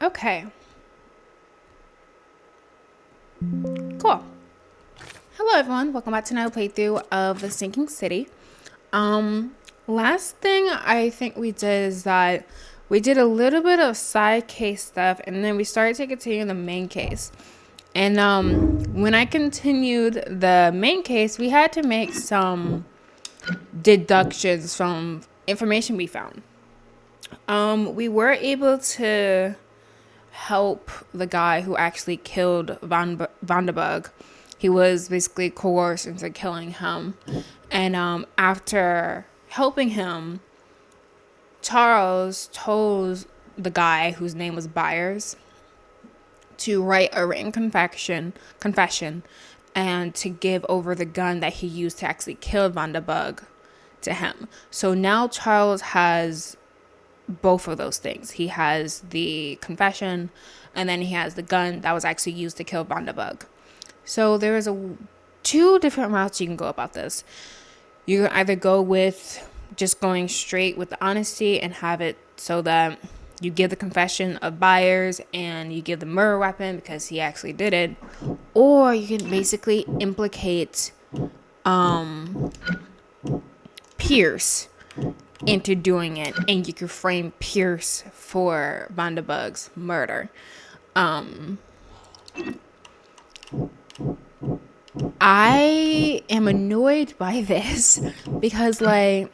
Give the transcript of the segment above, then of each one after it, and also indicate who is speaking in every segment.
Speaker 1: Okay. Cool. Hello everyone, welcome back to another playthrough of The Sinking City. Last thing I think we did is that we did a little bit of side case stuff and then we started to continue the main case. And when I continued the main case, we had to make some deductions from information we found. We were able to help the guy who actually killed Vanderburg. He was basically coerced into killing him. And after helping him, Charles told the guy whose name was Byers to write a written confession and to give over the gun that he used to actually kill Vanderburg to him. So now Charles has both of those things. He has the confession and then he has the gun that was actually used to kill Vanderburg. So there is two different routes you can go about this. You can either go with just going straight with the honesty and have it so that you give the confession of Byers and you give the murder weapon because he actually did it, or you can basically implicate Pierce into doing it, and you can frame Pierce for Vanderburg's murder. I am annoyed by this because, like,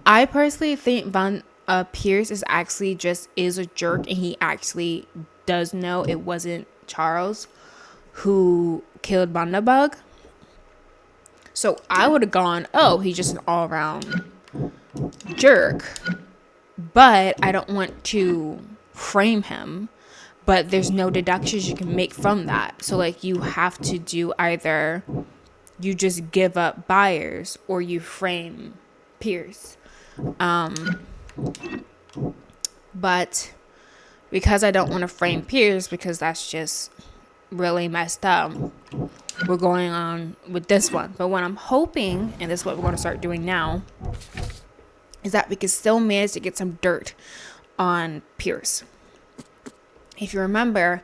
Speaker 1: I personally think Pierce is a jerk, and he actually does know it wasn't Charles who killed Vanderburg. So I would have gone, oh, he's just an all-around jerk, but I don't want to frame him. But there's no deductions you can make from that. So, like, you have to do either you just give up Byers or you frame Pierce. But because I don't want to frame Pierce, because that's just really messed up, we're going on with this one. But what I'm hoping, and this is what we're going to start doing now, is that we can still manage to get some dirt on Pierce. If you remember,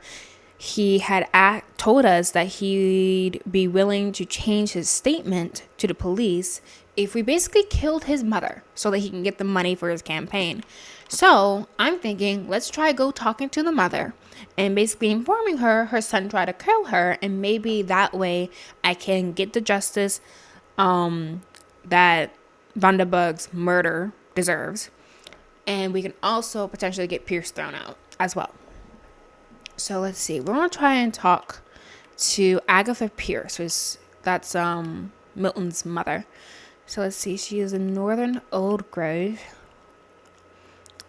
Speaker 1: he had told us that he'd be willing to change his statement to the police if we basically killed his mother so that he can get the money for his campaign. So I'm thinking, let's try go talking to the mother and basically informing her son tried to kill her, and maybe that way I can get the justice that Vanderburg's murder deserves, and we can also potentially get Pierce thrown out as well. So let's see. We're going to try and talk to Agatha Pierce. That's Milton's mother. So let's see. She is in Northern Old Grove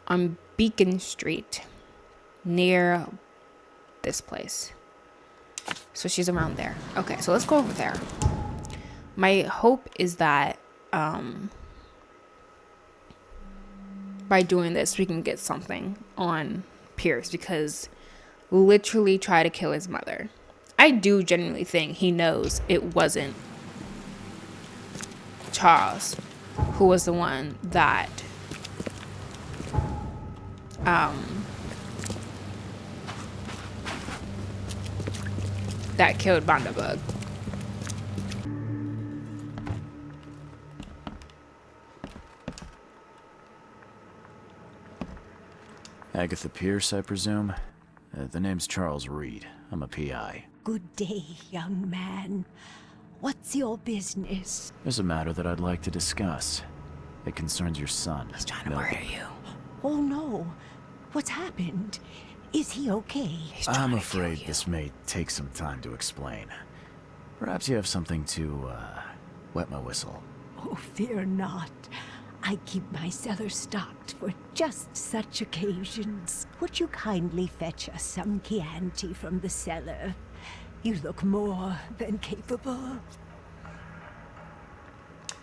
Speaker 1: on Beacon Street near this place. So she's around there. Okay, so let's go over there. My hope is that by doing this, we can get something on Pierce, because literally try to kill his mother. I do genuinely think he knows it wasn't Charles who was the one that that killed Vanderburg.
Speaker 2: Agatha Pierce, I presume? The name's Charles Reed. I'm a PI.
Speaker 3: Good day, young man. What's your business?
Speaker 2: There's a matter that I'd like to discuss. It concerns your son.
Speaker 1: He's trying to
Speaker 2: Milton.
Speaker 1: murder you.
Speaker 3: Oh no. What's happened? Is he okay?
Speaker 2: I'm afraid this may take some time to explain. Perhaps you have something to, wet my whistle.
Speaker 3: Oh, fear not. I keep my cellar stocked for just such occasions. Would you kindly fetch us some Chianti from the cellar? You look more than capable.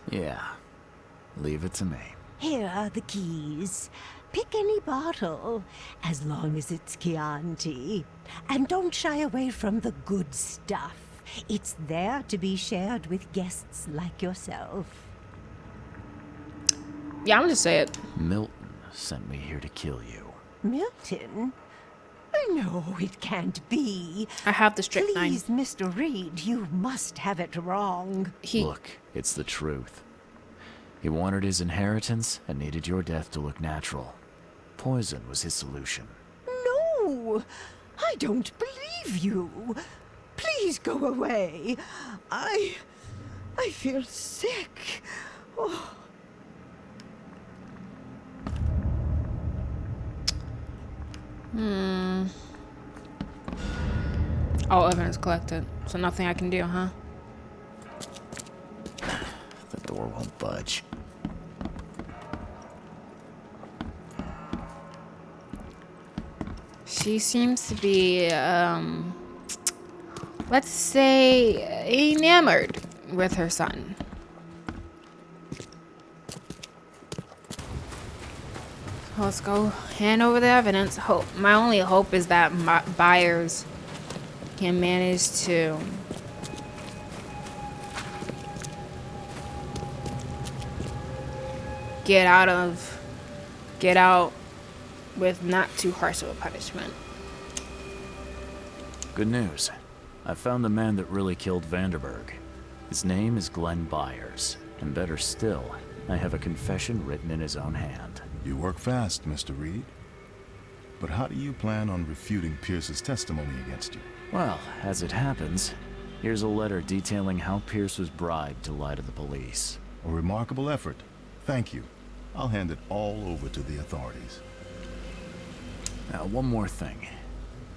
Speaker 2: Yeah. Leave it to me.
Speaker 3: Here are the keys. Pick any bottle, as long as it's Chianti. And don't shy away from the good stuff. It's there to be shared with guests like yourself.
Speaker 1: Yeah, I'm gonna just say it.
Speaker 2: Milton sent me here to kill you.
Speaker 3: Milton? No, it can't be.
Speaker 1: I have the strychnine.
Speaker 3: Please, Mr. Reed, you must have it wrong.
Speaker 2: Look, it's the truth. He wanted his inheritance and needed your death to look natural. Poison was his solution.
Speaker 3: No, I don't believe you. Please go away. I feel sick. Oh.
Speaker 1: All evidence collected. So nothing I can do, huh?
Speaker 2: The door won't budge.
Speaker 1: She seems to be, let's say, enamored with her son. Let's go hand over the evidence. My only hope is that Byers can manage to get out with not too harsh of a punishment.
Speaker 2: Good news. I found the man that really killed Vanderberg. His name is Glenn Byers. And better still, I have a confession written in his own hand.
Speaker 4: You work fast, Mr. Reed. But how do you plan on refuting Pierce's testimony against you?
Speaker 2: Well, as it happens, here's a letter detailing how Pierce was bribed to lie to the police.
Speaker 4: A remarkable effort. Thank you. I'll hand it all over to the authorities.
Speaker 2: Now, one more thing.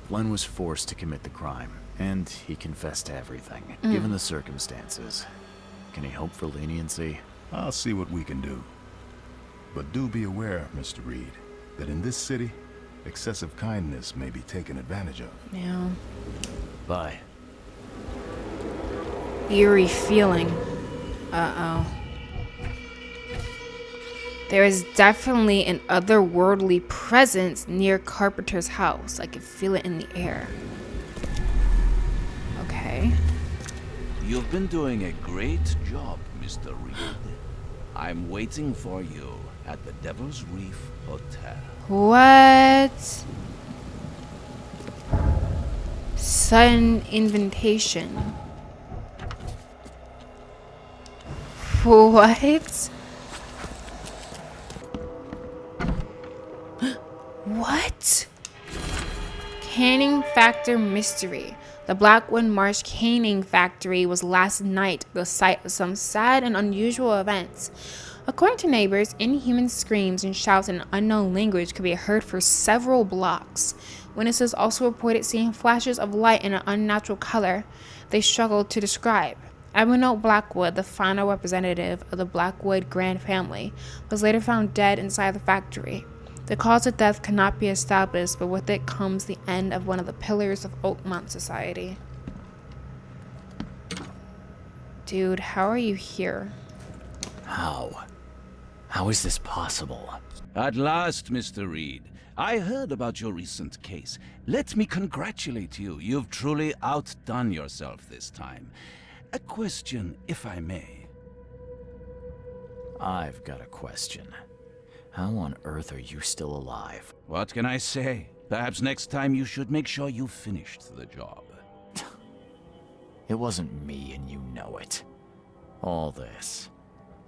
Speaker 2: Glenn was forced to commit the crime, and he confessed to everything, given the circumstances. Can he hope for leniency?
Speaker 4: I'll see what we can do. But do be aware, Mr. Reed, that in this city, excessive kindness may be taken advantage of.
Speaker 1: Yeah.
Speaker 2: Bye.
Speaker 1: Eerie feeling. Uh-oh. There is definitely an otherworldly presence near Carpenter's house. I can feel it in the air. Okay.
Speaker 5: You've been doing a great job, Mr. Reed. I'm waiting for you at the Devil's Reef Hotel.
Speaker 1: What? Sudden invitation. What? What? Canning Factor Mystery. The Blackwood Marsh Canning Factory was last night the site of some sad and unusual events. According to neighbors, inhuman screams and shouts in an unknown language could be heard for several blocks. Witnesses also reported seeing flashes of light in an unnatural color they struggled to describe. Abernode Blackwood, the final representative of the Blackwood Grand family, was later found dead inside the factory. The cause of death cannot be established, but with it comes the end of one of the pillars of Oakmont society. Dude, how are you here?
Speaker 2: How? How is this possible?
Speaker 5: At last, Mr. Reed. I heard about your recent case. Let me congratulate you. You've truly outdone yourself this time. A question, if I may.
Speaker 2: I've got a question. How on earth are you still alive?
Speaker 5: What can I say? Perhaps next time you should make sure you finished the job.
Speaker 2: It wasn't me, and you know it. All this.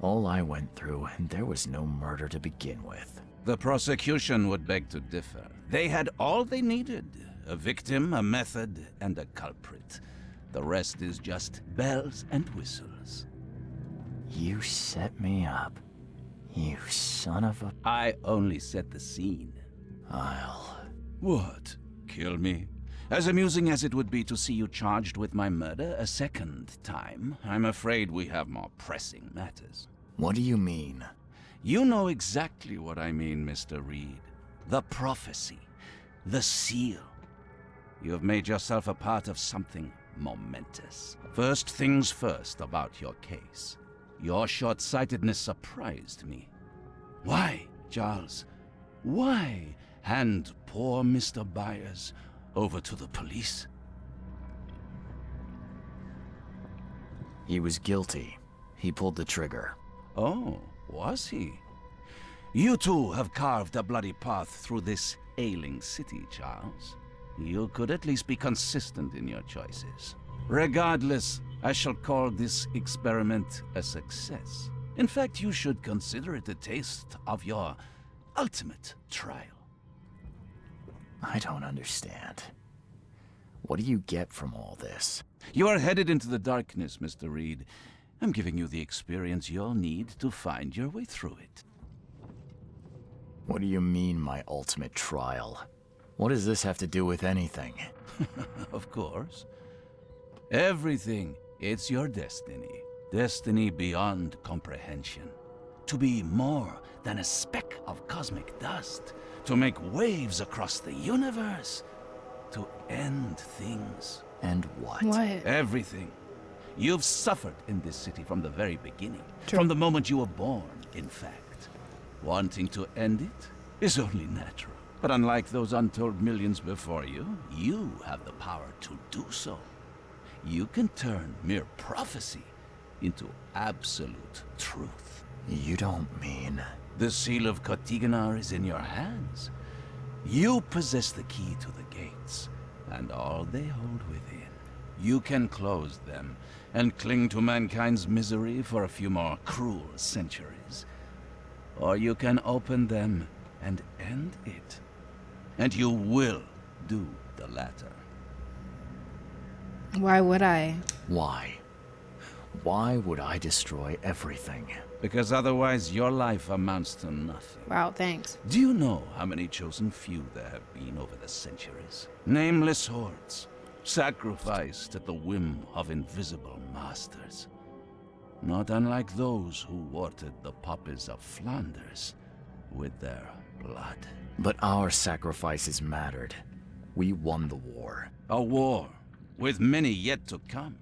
Speaker 2: All I went through, and there was no murder to begin with.
Speaker 5: The prosecution would beg to differ. They had all they needed. A victim, a method, and a culprit. The rest is just bells and whistles.
Speaker 2: You set me up. You son of a...
Speaker 5: I only set the scene.
Speaker 2: I'll...
Speaker 5: What? Kill me? As amusing as it would be to see you charged with my murder a second time, I'm afraid we have more pressing matters.
Speaker 2: What do you mean?
Speaker 5: You know exactly what I mean, Mr. Reed. The prophecy. The seal. You have made yourself a part of something momentous. First things first about your case. Your short-sightedness surprised me. Why, Charles? Why hand poor Mr. Byers over to the police?
Speaker 2: He was guilty. He pulled the trigger.
Speaker 5: Oh, was he? You too have carved a bloody path through this ailing city, Charles. you could at least be consistent in your choices. Regardless, I shall call this experiment a success. In fact, you should consider it a taste of your ultimate trial.
Speaker 2: I don't understand. What do you get from all this?
Speaker 5: You are headed into the darkness, Mr. Reed. I'm giving you the experience you'll need to find your way through it.
Speaker 2: What do you mean, my ultimate trial? What does this have to do with anything?
Speaker 5: Of course. Everything. It's your destiny. Destiny beyond comprehension. To be more than a speck of cosmic dust. To make waves across the universe. To end things.
Speaker 2: And what?
Speaker 1: What?
Speaker 5: Everything. You've suffered in this city from the very beginning.
Speaker 1: True.
Speaker 5: From the moment you were born, in fact. Wanting to end it is only natural. But unlike those untold millions before you, you have the power to do so. You can turn mere prophecy into absolute truth.
Speaker 2: You don't mean...
Speaker 5: The seal of Kotiganar is in your hands. You possess the key to the gates, and all they hold within. You can close them, and cling to mankind's misery for a few more cruel centuries. Or you can open them and end it. And you will do the latter.
Speaker 1: Why would I?
Speaker 2: Why? Why would I destroy everything?
Speaker 5: Because otherwise your life amounts to nothing.
Speaker 1: Wow, thanks.
Speaker 5: Do you know how many chosen few there have been over the centuries? Nameless hordes, sacrificed at the whim of invisible masters. Not unlike those who watered the poppies of Flanders with their blood.
Speaker 2: But our sacrifices mattered. We won the war.
Speaker 5: A war, with many yet to come.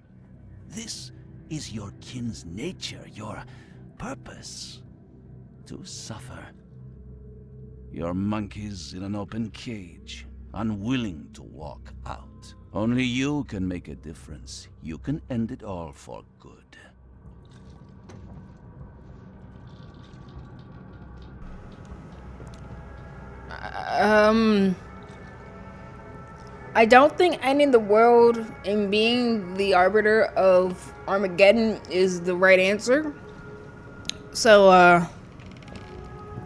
Speaker 5: This is your kin's nature, your purpose. To suffer. You're monkeys in an open cage, unwilling to walk out. Only you can make a difference. You can end it all for good.
Speaker 1: I don't think ending the world and being the arbiter of Armageddon is the right answer. So, I'm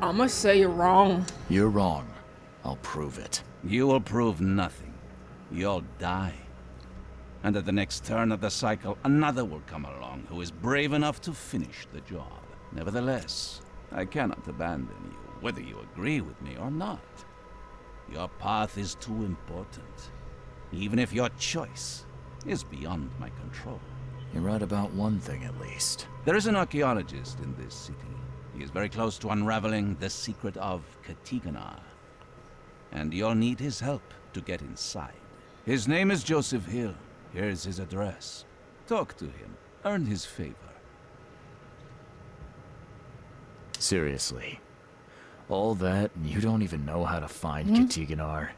Speaker 1: gonna say you're wrong.
Speaker 2: You're wrong. I'll prove it.
Speaker 5: You will prove nothing. You'll die. And at the next turn of the cycle, another will come along who is brave enough to finish the job. Nevertheless, I cannot abandon you, whether you agree with me or not. Your path is too important, even if your choice is beyond my control.
Speaker 2: You're right about one thing at least.
Speaker 5: There is an archaeologist in this city. He is very close to unraveling the secret of Kotiganar. And you'll need his help to get inside. His name is Joseph Hill. Here's his address. Talk to him. Earn his favor.
Speaker 2: Seriously. All that, and you don't even know how to find Kotiganar?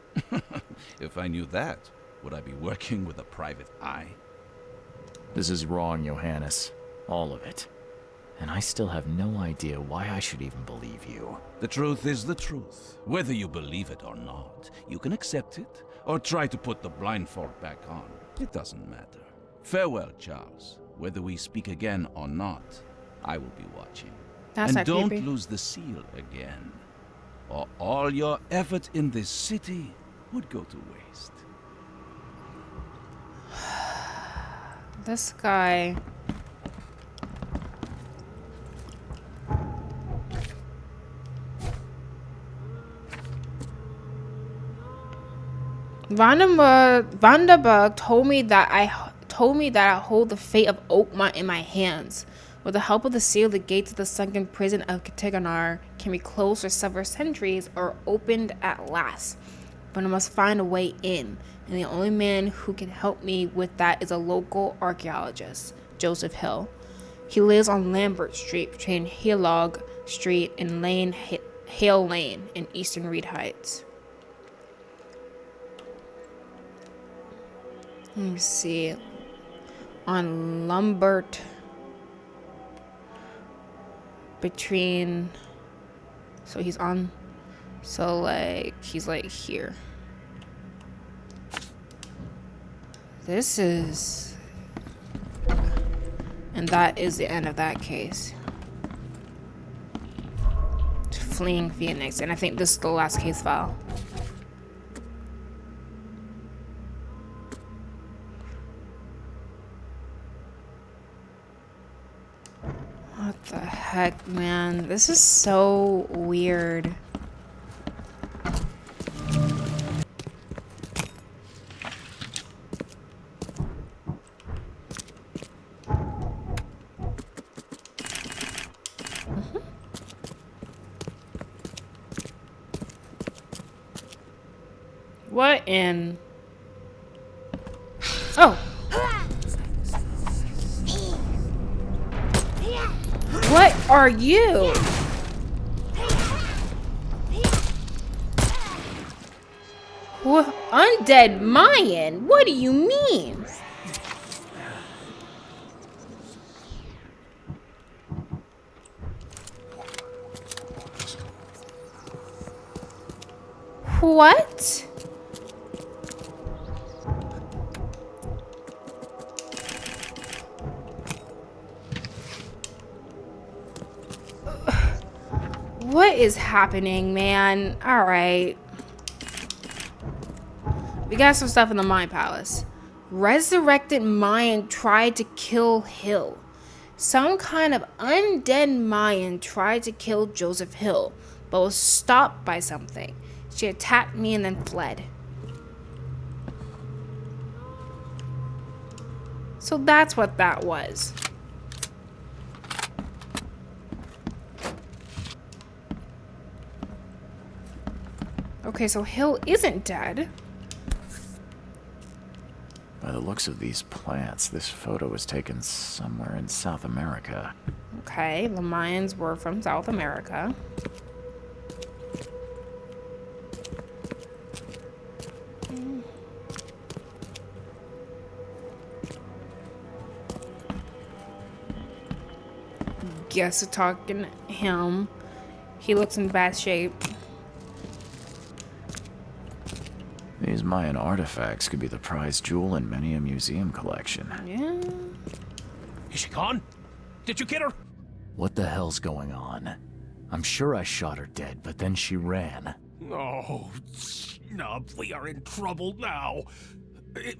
Speaker 5: If I knew that, would I be working with a private eye?
Speaker 2: This is wrong, Johannes. All of it. And I still have no idea why I should even believe you.
Speaker 5: The truth is the truth. Whether you believe it or not, you can accept it, or try to put the blindfold back on. It doesn't matter. Farewell, Charles. Whether we speak again or not, I will be watching.
Speaker 1: That's
Speaker 5: And don't
Speaker 1: creepy.
Speaker 5: lose the seal again, or all your effort in this city would go to waste.
Speaker 1: This guy. Vandenberg told me that I hold the fate of Oakmont in my hands. With the help of the seal, the gates of the sunken prison of Kotiganar can be closed for several centuries or opened at last. But I must find a way in, and the only man who can help me with that is a local archaeologist, Joseph Hill. He lives on Lambert Street between Heilog Street and Hale Lane in Eastern Reed Heights. Let me see. On Lambert between, so he's like here. This is... And that is the end of that case. Fleeing Phoenix. And I think this is the last case file. What the heck, man? This is so weird. What in... Oh! What are you? What? Undead Mayan? What do you mean? What? What is happening, man? Alright. We got some stuff in the Mind Palace. Resurrected Mayan tried to kill Hill. Some kind of undead Mayan tried to kill Joseph Hill, but was stopped by something. She attacked me and then fled. So that's what that was. Okay, so Hill isn't dead.
Speaker 2: By the looks of these plants, this photo was taken somewhere in South America.
Speaker 1: Okay, the Mayans were from South America. Guess we're talking him. He looks in bad shape.
Speaker 2: These Mayan artifacts could be the prized jewel in many a museum collection.
Speaker 1: Yeah.
Speaker 6: Is she gone? Did you get her?
Speaker 2: What the hell's going on? I'm sure I shot her dead, but then she ran.
Speaker 6: Oh, snub, we are in trouble now.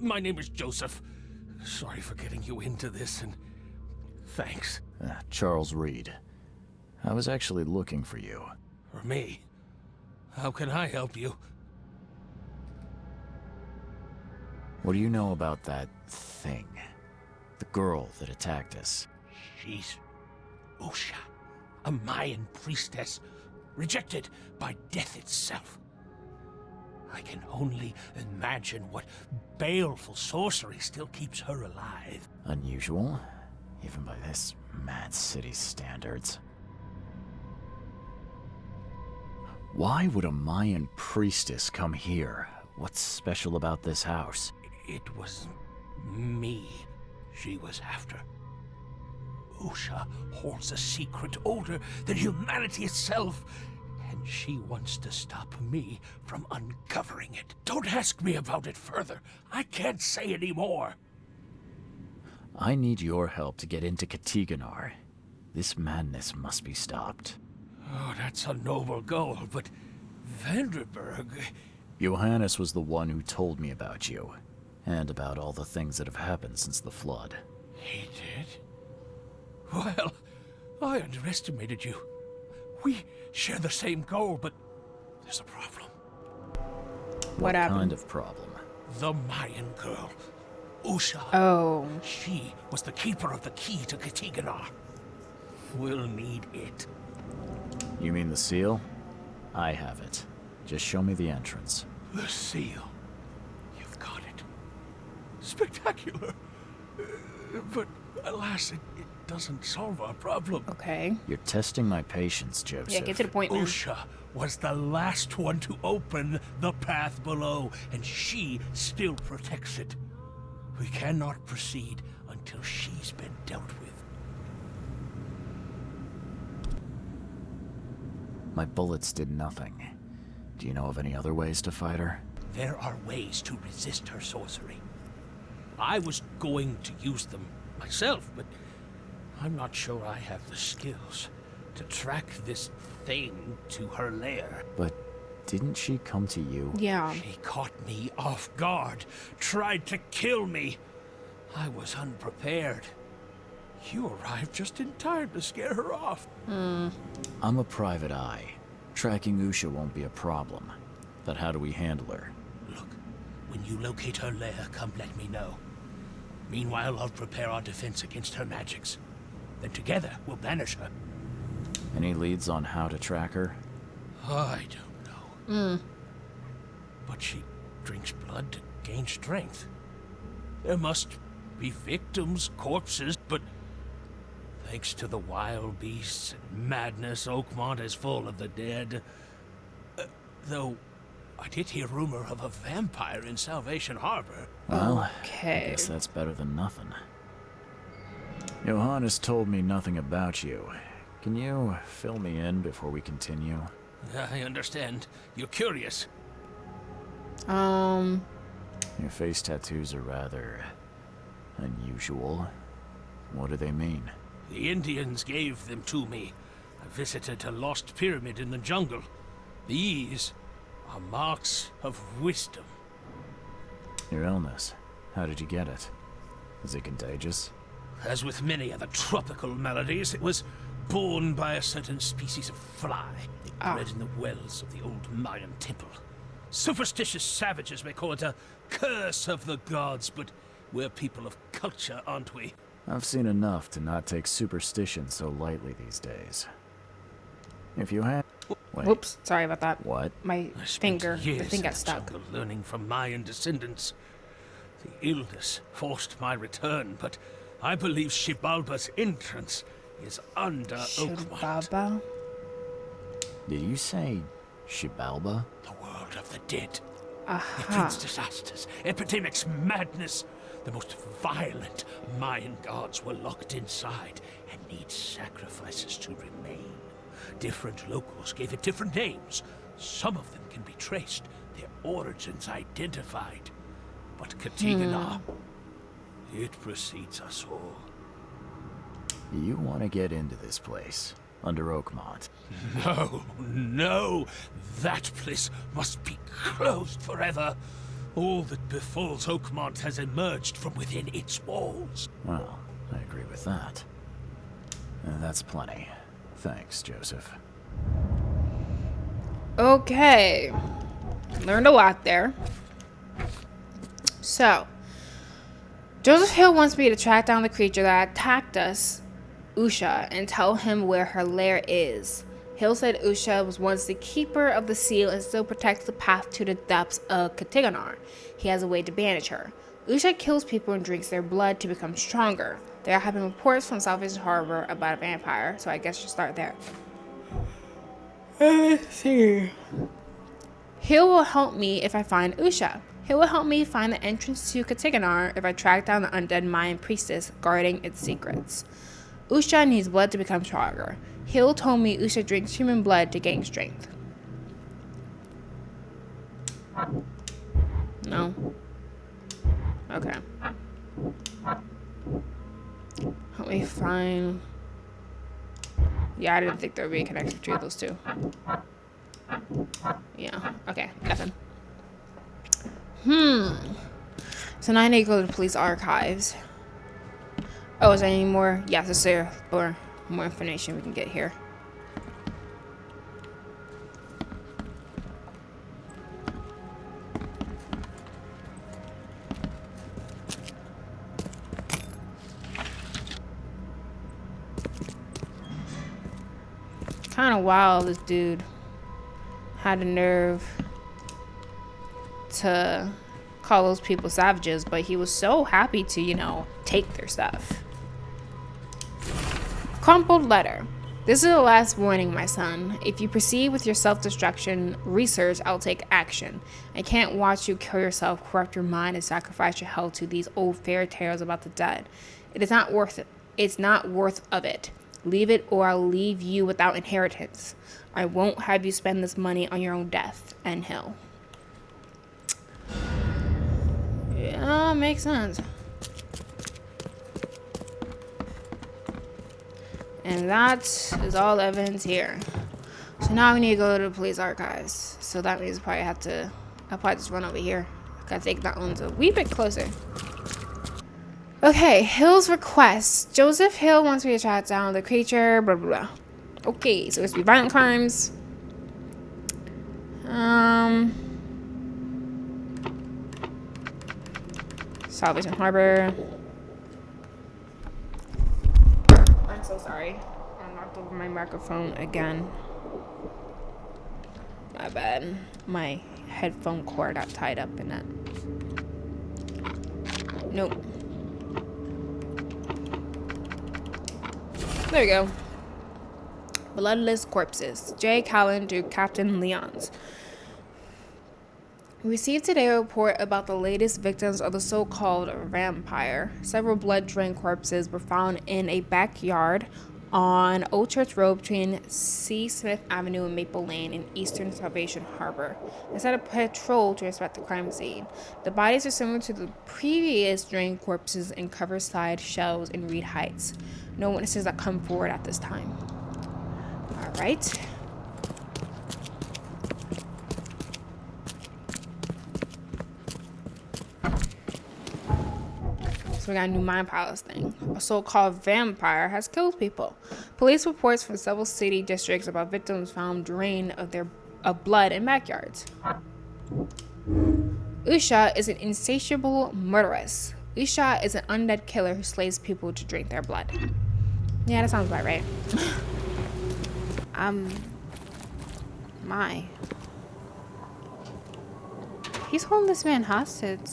Speaker 6: My name is Joseph. Sorry for getting you into this, and thanks.
Speaker 2: Charles Reed. I was actually looking for you.
Speaker 6: For me? How can I help you?
Speaker 2: What do you know about that thing? The girl that attacked us?
Speaker 6: She's Usha, a Mayan priestess, rejected by death itself. I can only imagine what baleful sorcery still keeps her alive.
Speaker 2: Unusual, even by this mad city's standards. Why would a Mayan priestess come here? What's special about this house?
Speaker 6: It was me she was after. Usha holds a secret older than humanity itself, and she wants to stop me from uncovering it. Don't ask me about it further. I can't say any more.
Speaker 2: I need your help to get into Katiganar. This madness must be stopped.
Speaker 6: Oh, that's a noble goal, but Vanderberg...
Speaker 2: Johannes was the one who told me about you, and about all the things that have happened since the flood.
Speaker 6: He did? Well, I underestimated you. We share the same goal, but there's a problem.
Speaker 1: What happened?
Speaker 2: Kind of problem?
Speaker 6: The Mayan girl, Usha.
Speaker 1: Oh.
Speaker 6: She was the keeper of the key to Katiganar. We'll need it.
Speaker 2: You mean the seal? I have it. Just show me the entrance.
Speaker 6: The seal. You've got it. Spectacular. But alas, it doesn't solve our problem.
Speaker 1: Okay.
Speaker 2: You're testing my patience, Joseph.
Speaker 1: Yeah, get to the point, man.
Speaker 6: Usha was the last one to open the path below, and she still protects it. We cannot proceed until she's been dealt with.
Speaker 2: My bullets did nothing. Do you know of any other ways to fight her?
Speaker 6: There are ways to resist her sorcery. I was going to use them myself, but I'm not sure I have the skills to track this thing to her lair.
Speaker 2: But didn't she come to you?
Speaker 1: Yeah.
Speaker 6: She caught me off guard, tried to kill me. I was unprepared. You arrived just in time to scare her off.
Speaker 2: I'm a private eye. Tracking Usha won't be a problem. But how do we handle her?
Speaker 6: Look, when you locate her lair, come let me know. Meanwhile, I'll prepare our defense against her magics. Then together, we'll banish her.
Speaker 2: Any leads on how to track her?
Speaker 6: I don't know. But she drinks blood to gain strength. There must be victims, corpses, but thanks to the wild beasts and madness, Oakmont is full of the dead. Though, I did hear rumor of a vampire in Salvation Harbor.
Speaker 2: Well, I
Speaker 1: Okay.
Speaker 2: guess that's better than nothing. Johannes told me nothing about you. Can you fill me in before we continue?
Speaker 6: I understand. You're curious.
Speaker 2: Your face tattoos are rather unusual. What do they mean?
Speaker 6: The Indians gave them to me. I visited a lost pyramid in the jungle. These are marks of wisdom.
Speaker 2: Your illness. How did you get it? Is it contagious?
Speaker 6: As with many other tropical maladies, it was borne by a certain species of fly bred in the wells of the old Mayan temple. Superstitious savages may call it a curse of the gods, but we're people of culture, aren't we?
Speaker 2: I've seen enough to not take superstition so lightly these days. If you had... Wait,
Speaker 1: Whoops. Sorry about that.
Speaker 2: what?
Speaker 1: My
Speaker 6: I spent
Speaker 1: finger, the
Speaker 6: years
Speaker 1: thing
Speaker 6: in
Speaker 1: got
Speaker 6: the
Speaker 1: stuck.
Speaker 6: jungle learning from Mayan descendants. The illness forced my return, but I believe Xibalba's entrance is under Oakmont.
Speaker 1: Shibaba?
Speaker 2: Did you say Xibalba?
Speaker 6: The world of the dead.
Speaker 1: Aha.
Speaker 6: Influence disasters, epidemics, madness. The most violent Mayan gods were locked inside and need sacrifices to remain. Different locals gave it different names. Some of them can be traced, their origins identified. But Katigana, it precedes us all.
Speaker 2: You want to get into this place, under Oakmont.
Speaker 6: No, that place must be closed forever. All that befalls Oakmont has emerged from within its walls.
Speaker 2: Well, I agree with that. That's plenty. Thanks, Joseph.
Speaker 1: Okay. Learned a lot there. So, Joseph Hill wants me to track down the creature that attacked us, Usha, and tell him where her lair is. Hill said Usha was once the keeper of the seal and still protects the path to the depths of Katiganar. He has a way to banish her. Usha kills people and drinks their blood to become stronger. There have been reports from Salvation Harbor about a vampire, so I guess you'll start there. Let's see. Hill will help me if I find Usha. Hill will help me find the entrance to Katiganar if I track down the undead Mayan priestess guarding its secrets. Usha needs blood to become stronger. Hill told me Usha drinks human blood to gain strength. No? Okay. Help me find... Yeah, I didn't think there would be a connection between those two. Yeah, okay, nothing. So now I need to go to the police archives. Oh, is there any more? Yes, is there more information we can get here? Kind of wild, this dude had the nerve to call those people savages, but he was so happy to, you know, take their stuff. Crumpled letter. This is the last warning, my son. If you proceed with your self-destruction research, I'll take action. I can't watch you kill yourself, corrupt your mind, and sacrifice your health to these old fairy tales about the dead. It is not worth it. It's not worth of it. Leave it or I'll leave you without inheritance. I won't have you spend this money on your own death. N. Hill. Yeah, makes sense. And that is all the evidence here. So now we need to go to the police archives. So that means I'll probably just run over here. Gotta take that one a wee bit closer. Okay, Hill's request. Joseph Hill wants me to track down the creature, blah, blah, blah. Okay, so it's to be violent crimes. Salvation Harbor. I'm so sorry. I knocked over my microphone again. My bad. My headphone cord got tied up in it. Nope. There we go. Bloodless corpses. J. Callan to Captain Leons. We received today a report about the latest victims of the so-called vampire. Several blood-drained corpses were found in a backyard on Old Church Road between C. Smith Avenue and Maple Lane in eastern Salvation Harbor. They set a patrol to inspect the crime scene. The bodies are similar to the previous drained corpses in Coverside, Shells, and Reed Heights. No witnesses that come forward at this time. All right. So we got a new Mind Palace thing. A so-called vampire has killed people. Police reports from several city districts about victims found drained of blood in backyards. Usha is an insatiable murderess. Usha is an undead killer who slays people to drink their blood. Yeah, that sounds about right. My. He's holding this man hostage.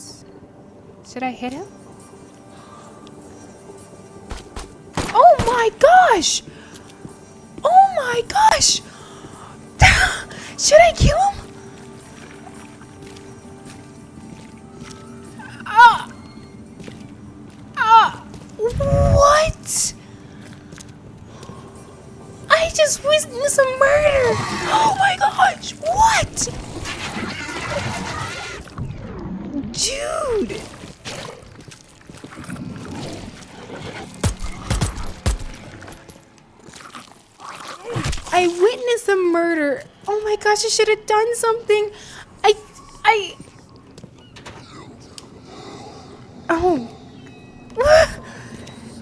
Speaker 1: Should I hit him? Oh my gosh! Oh my gosh! Should I kill him? What? I just witnessed a murder! Oh my gosh! What? Dude! I witnessed a murder. Oh my gosh, I should have done something. Oh.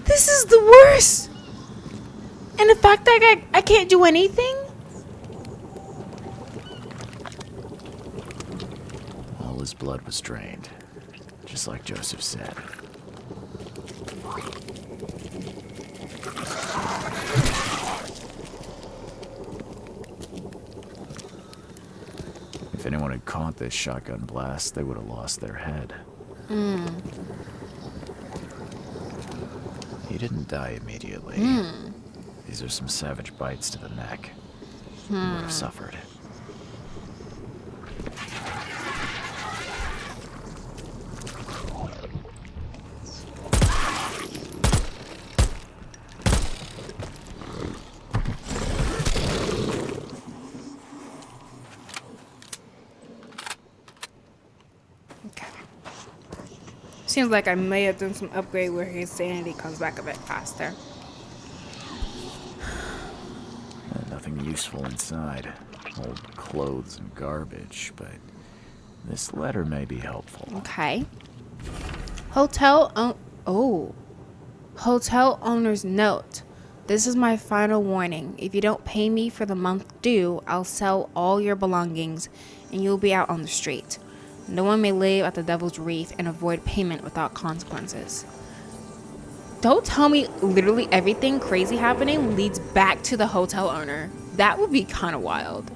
Speaker 1: This is the worst. And the fact that I can't do anything?
Speaker 2: All his blood was drained, just like Joseph said. If anyone had caught this shotgun blast, they would have lost their head. He didn't die immediately. These are some savage bites to the neck. He would have suffered.
Speaker 1: Seems like I may have done some upgrade where his sanity comes back a bit faster.
Speaker 2: Nothing useful inside. Old clothes and garbage, but this letter may be helpful.
Speaker 1: Okay. Hotel owner's note. This is my final warning. If you don't pay me for the month due, I'll sell all your belongings and you'll be out on the street. No one may live at the Devil's Reef and avoid payment without consequences. Don't tell me literally everything crazy happening leads back to the hotel owner. That would be kind of wild.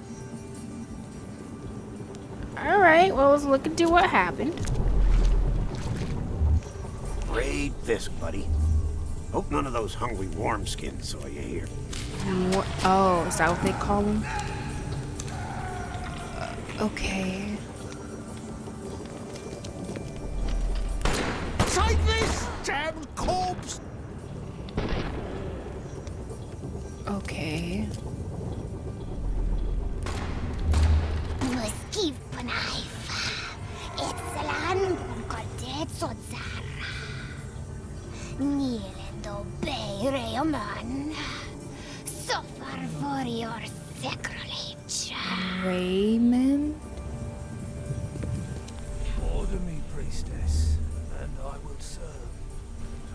Speaker 1: Alright, well, let's look into what happened.
Speaker 7: Read this, buddy. Hope none of those hungry wormskins saw you here.
Speaker 1: Oh, is that what they call them? Okay.
Speaker 6: Take this, damn corpse!
Speaker 1: Okay.
Speaker 8: for your sacrilege.
Speaker 1: Raymond?
Speaker 6: Order me, priestess, and I will serve.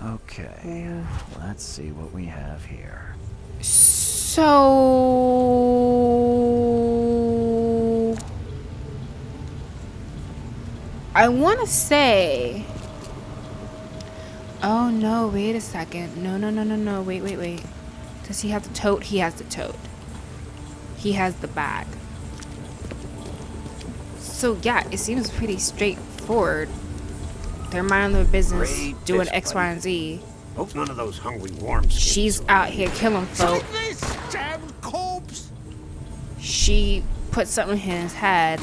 Speaker 2: Okay, let's see what we have here.
Speaker 1: So I want to say, oh no, wait a second. No. Wait. Does he have the tote? He has the tote. He has the bag. So yeah, it seems pretty straightforward. They're minding their business,
Speaker 7: Great
Speaker 1: doing
Speaker 7: fish,
Speaker 1: X,
Speaker 7: buddy.
Speaker 1: Y, and Z.
Speaker 7: Hope none of those hungry worm skins.
Speaker 1: She's out here killing folk.
Speaker 6: This damn corpse!
Speaker 1: She put something in his head,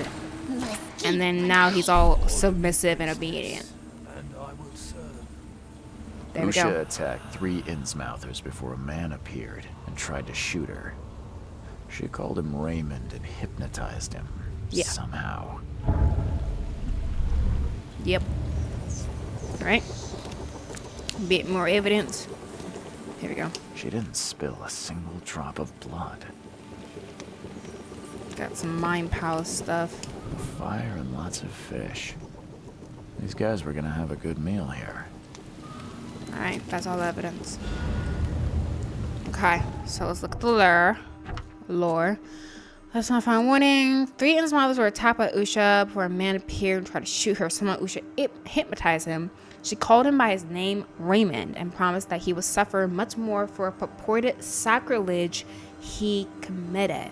Speaker 1: and then now he's all submissive and obedient.
Speaker 6: And I will serve.
Speaker 1: There we
Speaker 2: Usha
Speaker 1: go.
Speaker 2: attacked 3 Innsmouthers before a man appeared and tried to shoot her. She called him Raymond and hypnotized him.
Speaker 1: Yeah.
Speaker 2: Somehow.
Speaker 1: Yep. Right? Bit more evidence. Here we go.
Speaker 2: She didn't spill a single drop of blood.
Speaker 1: Got some mind palace stuff.
Speaker 2: Fire and lots of fish. These guys were gonna have a good meal here.
Speaker 1: Alright, that's all the evidence. Okay, so let's look at the lore. Let's not find warning. 3 Innsmouthers were attacked by Usha before a man appeared and tried to shoot her. Someone Usha hypnotized him. She called him by his name, Raymond, and promised that he would suffer much more for a purported sacrilege he committed.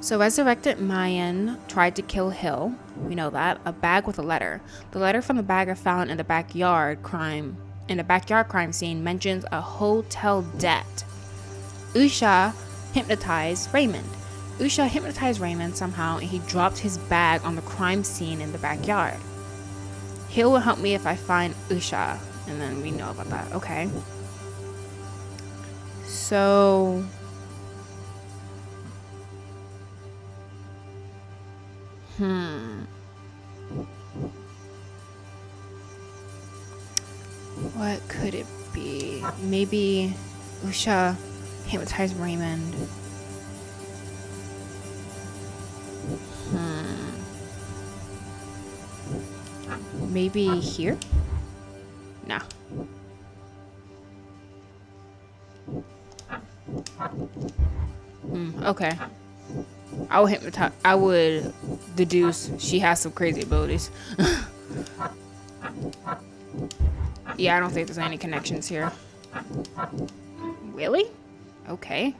Speaker 1: So Resurrected Mayan tried to kill Hill. We know that. A bag with a letter. The letter from the bagger found in the backyard crime scene mentions a hotel debt. Usha hypnotized Raymond. Usha hypnotized Raymond somehow, and he dropped his bag on the crime scene in the backyard. Hill will help me if I find Usha. And then we know about that. Okay. So what could it be? Maybe Usha hypnotized Raymond. Maybe here? Nah. Okay. I would deduce she has some crazy abilities. Yeah, I don't think there's any connections here. Really? Okay.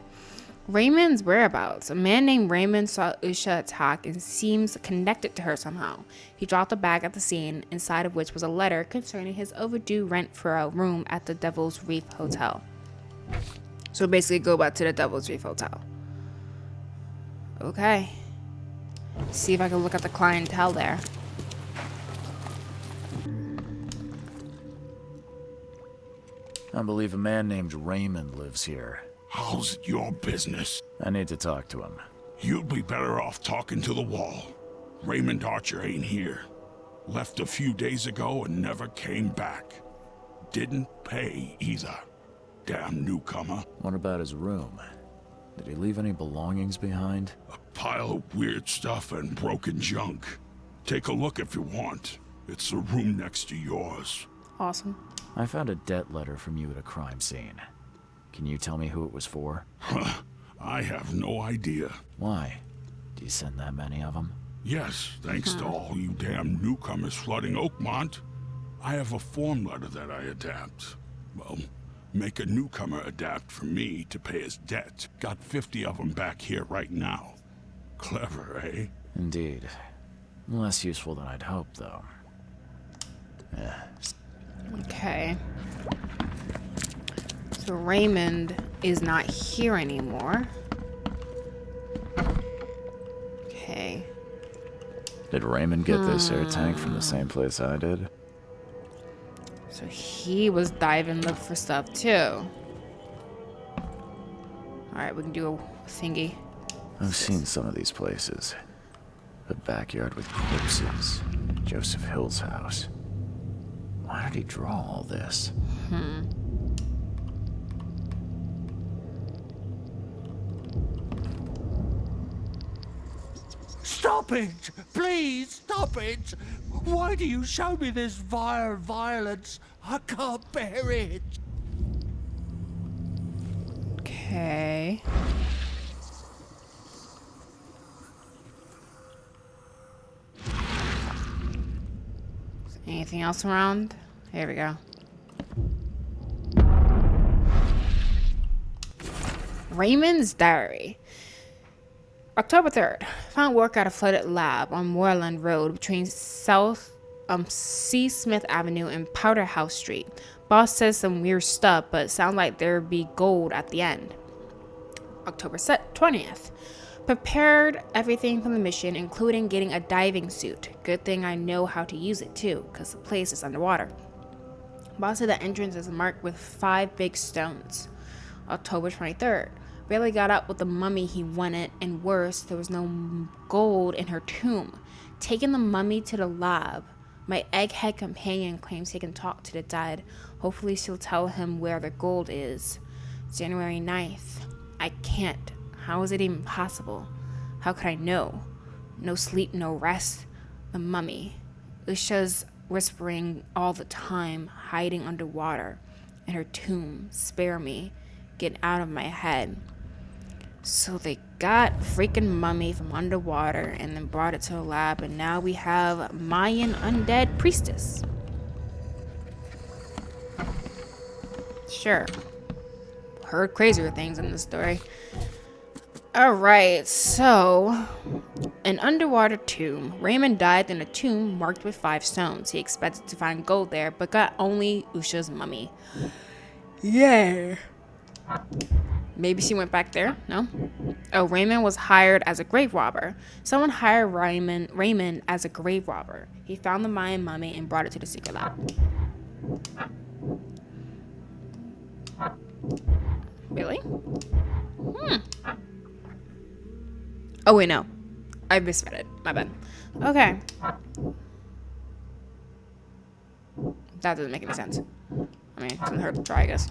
Speaker 1: Raymond's whereabouts. A man named Raymond saw Usha attack and seems connected to her somehow. He dropped a bag at the scene, inside of which was a letter concerning his overdue rent for a room at the Devil's Reef Hotel. So basically go back to the Devil's Reef Hotel. Okay. See if I can look at the clientele there.
Speaker 2: I believe a man named Raymond lives here.
Speaker 9: How's it your business?
Speaker 2: I need to talk to him.
Speaker 9: You'd be better off talking to the wall. Raymond Archer ain't here. Left a few days ago and never came back. Didn't pay either. Damn newcomer.
Speaker 2: What about his room? Did he leave any belongings behind?
Speaker 9: A pile of weird stuff and broken junk. Take a look if you want. It's the room next to yours.
Speaker 1: Awesome.
Speaker 2: I found a debt letter from you at a crime scene. Can you tell me who it was for?
Speaker 9: I have no idea.
Speaker 2: Why? Do you send that many of them?
Speaker 9: Yes, thanks to all you damn newcomers flooding Oakmont. I have a form letter that I adapt. Well, make a newcomer adapt for me to pay his debt. Got 50 of them back here right now. Clever, eh?
Speaker 2: Indeed. Less useful than I'd hoped, though.
Speaker 1: Okay. So Raymond is not here anymore. Okay.
Speaker 2: Did Raymond get this air tank from the same place I did?
Speaker 1: So he was diving look for stuff too. Alright, we can do a thingy.
Speaker 2: I've seen some of these places. A backyard with corpses. Joseph Hill's house. Why did he draw all this?
Speaker 6: Stop it! Please stop it! Why do you show me this vile violence? I can't bear it.
Speaker 1: Okay. Anything else around? Here we go. Raymond's diary. October 3rd. Found work at a flooded lab on Moreland Road between South C. Smith Avenue and Powderhouse Street. Boss says some weird stuff, but sounds like there'd be gold at the end. October 20th. Prepared everything for the mission, including getting a diving suit. Good thing I know how to use it too, because the place is underwater. Boss said the entrance is marked with 5 big stones. October 23rd. Barely got up with the mummy he wanted, and worse, there was no gold in her tomb. Taking the mummy to the lab. My egghead companion claims he can talk to the dead. Hopefully she'll tell him where the gold is. January 9th. I can't. How is it even possible? How could I know? No sleep, no rest. The mummy. Usha's whispering all the time, hiding underwater. In her tomb. Spare me. Get out of my head. So they got freaking mummy from underwater and then brought it to the lab, and now we have Mayan undead priestess. Sure. Heard crazier things in this story. Alright, so an underwater tomb. Raymond died in a tomb marked with 5 stones. He expected to find gold there, but got only Usha's mummy. Yeah. Maybe she went back there? No? Oh, Raymond was hired as a grave robber. Someone hired Raymond as a grave robber. He found the Mayan mummy and brought it to the secret lab. Really? Oh, wait, no. I misread it. My bad. Okay. That doesn't make any sense. I mean, it doesn't hurt to try, I guess.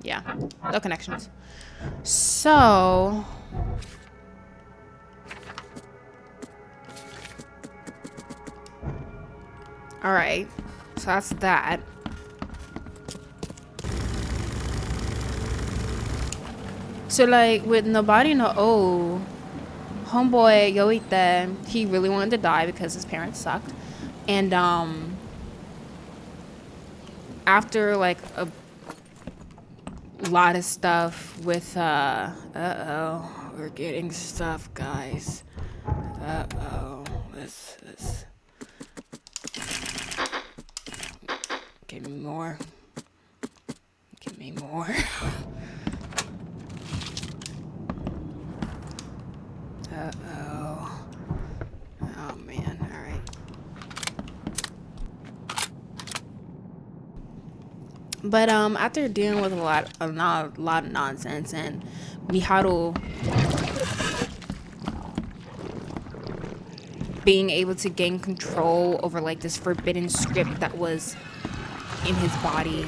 Speaker 1: Yeah, no connections. So alright, so that's that. So like with nobody no homeboy Yoite, he really wanted to die because his parents sucked. And after like a lot of stuff with we're getting stuff, guys. This give me more. Oh man, all right. But after dealing with a lot of nonsense, and Miharu being able to gain control over like this forbidden script that was in his body.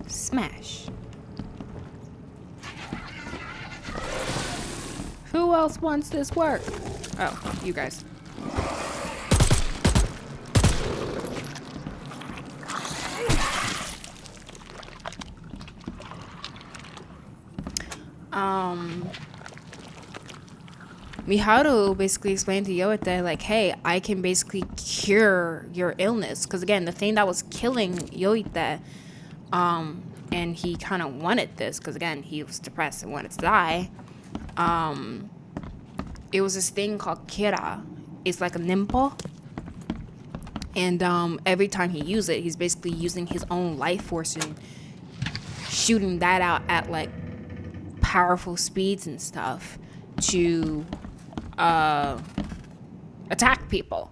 Speaker 1: Smash. Who else wants this work? Oh, you guys. Miharu basically explained to Yoite, like, hey, I can basically cure your illness. Because, again, the thing that was killing Yoite, and he kind of wanted this, because, again, he was depressed and wanted to die, it was this thing called Kira. It's like a nimpo. And every time he uses it, he's basically using his own life force and shooting that out at, like, powerful speeds and stuff to attack people.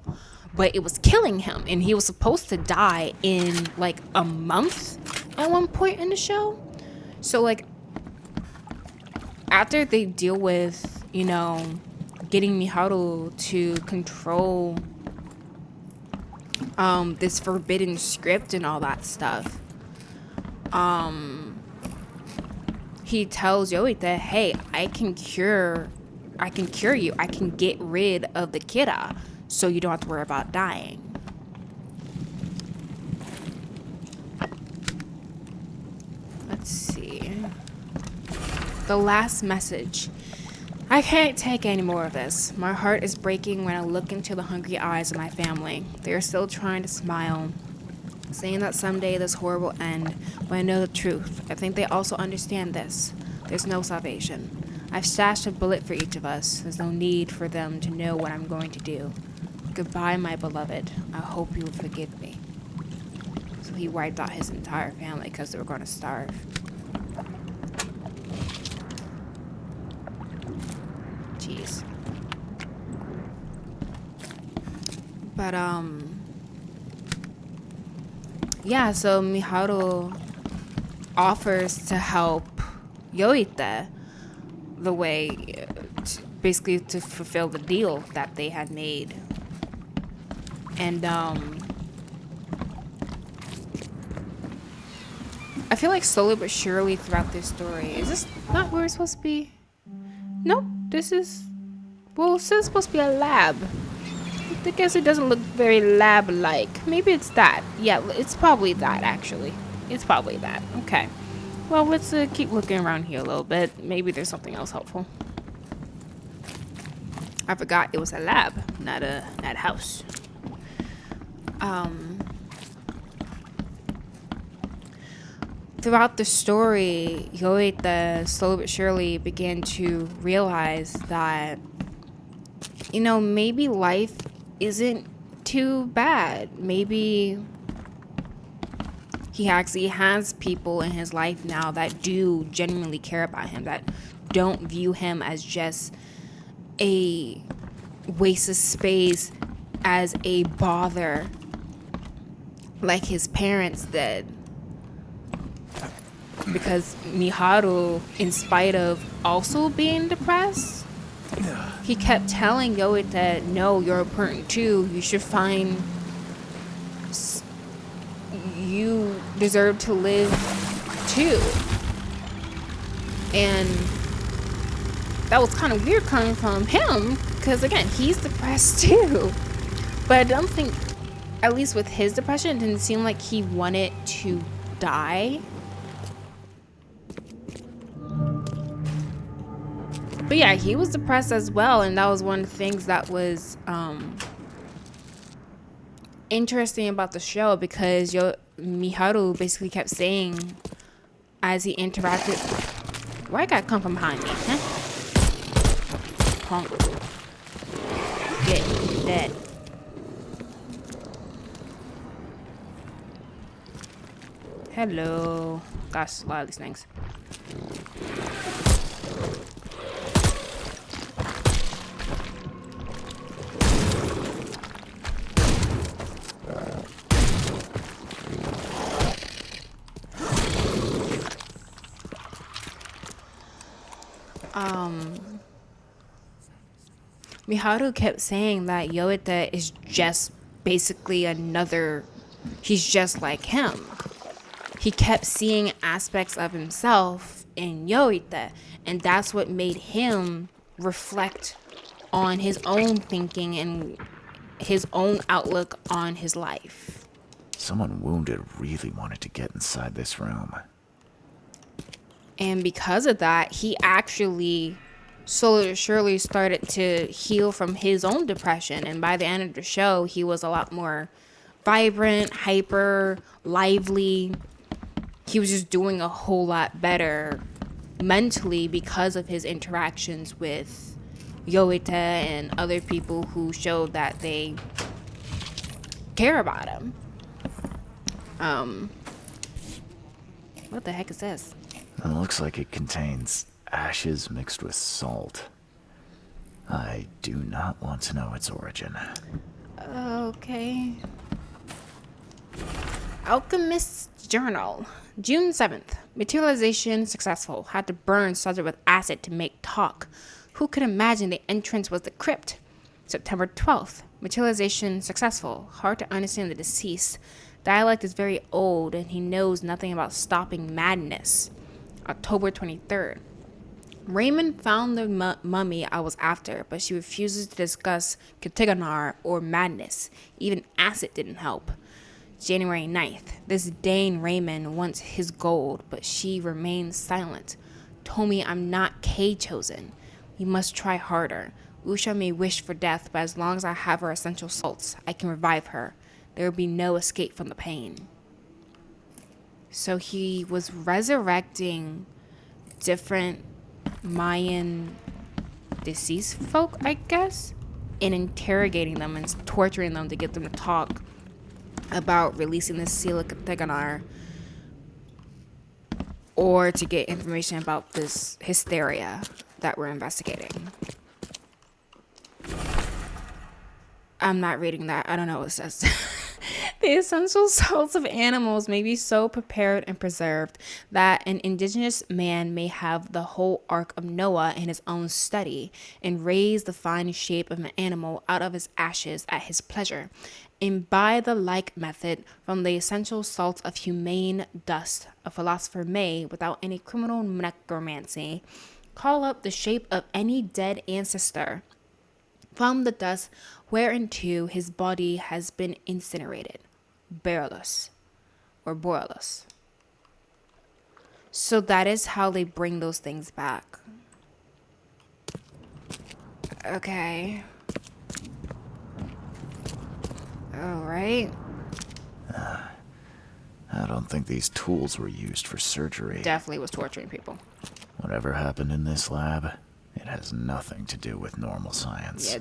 Speaker 1: But it was killing him, and he was supposed to die in like a month at one point in the show. So like after they deal with, you know, getting Miharu to control this forbidden script and all that stuff, he tells Yoita, hey, I can cure you. I can get rid of the Kira, so you don't have to worry about dying. Let's see. The last message. I can't take any more of this. My heart is breaking when I look into the hungry eyes of my family. They are still trying to smile, saying that someday this horror will end. But I know the truth. I think they also understand this. There's no salvation. I've stashed a bullet for each of us. There's no need for them to know what I'm going to do. Goodbye, my beloved. I hope you will forgive me. So he wiped out his entire family because they were going to starve. Jeez. But, yeah, so Miharu offers to help Yoita the way, basically to fulfill the deal that they had made. And, I feel like slowly but surely throughout this story, is this not where it's supposed to be? Nope, this is, well, this is supposed to be a lab. I guess it doesn't look very lab-like. Maybe it's that. Yeah, it's probably that, actually. It's probably that. Okay. Well, let's keep looking around here a little bit. Maybe there's something else helpful. I forgot it was a lab, not a house. Throughout the story, Yoita slowly but surely began to realize that, you know, maybe life isn't too bad. Maybe he actually has people in his life now that do genuinely care about him, that don't view him as just a waste of space, as a bother like his parents did. Because Miharu, in spite of also being depressed, he kept telling Yoita that, no, you're important too. You should find... You deserve to live too. And that was kind of weird coming from him, because again, he's depressed too. But I don't think, at least with his depression, it didn't seem like he wanted to die. But yeah, he was depressed as well, and that was one of the things that was interesting about the show, because Miharu basically kept saying as he interacted... Why you gotta come from behind me, huh? Punk. Get dead. Hello. Gosh, a lot of these things. Miharu kept saying that Yoita is just basically another... He's just like him. He kept seeing aspects of himself in Yoita, and that's what made him reflect on his own thinking and his own outlook on his life.
Speaker 2: Someone wounded really wanted to get inside this room.
Speaker 1: And because of that, he actually slowly or surely started to heal from his own depression. And by the end of the show, he was a lot more vibrant, hyper, lively. He was just doing a whole lot better mentally because of his interactions with Yoita and other people who showed that they care about him. What the heck is this?
Speaker 2: It looks like it contains ashes mixed with salt. I do not want to know its origin.
Speaker 1: Okay. Alchemist's Journal. June 7th. Materialization successful. Had to burn started with acid to make talk. Who could imagine the entrance was the crypt? September 12th. Materialization successful. Hard to understand the deceased. Dialect is very old, and he knows nothing about stopping madness. October 23rd. Raymond found the mummy I was after, but she refuses to discuss Katiganar or madness. Even acid didn't help. January 9th. This Dane Raymond wants his gold, but she remains silent. Told me I'm not K-chosen. We must try harder. Usha may wish for death, but as long as I have her essential salts, I can revive her. There will be no escape from the pain. So he was resurrecting different Mayan deceased folk, I guess, and interrogating them and torturing them to get them to talk about releasing the seal of Teganar, or to get information about this hysteria that we're investigating. I'm not reading that. I don't know what it says. The essential salts of animals may be so prepared and preserved that an indigenous man may have the whole Ark of Noah in his own study and raise the fine shape of an animal out of his ashes at his pleasure. And by the like method, from the essential salts of humane dust, a philosopher may, without any criminal necromancy, call up the shape of any dead ancestor from the dust whereinto his body has been incinerated. Borylus. So that is how they bring those things back. Okay. Alright.
Speaker 2: I don't think these tools were used for surgery.
Speaker 1: Definitely was torturing people.
Speaker 2: Whatever happened in this lab, it has nothing to do with normal science.
Speaker 1: Yeah,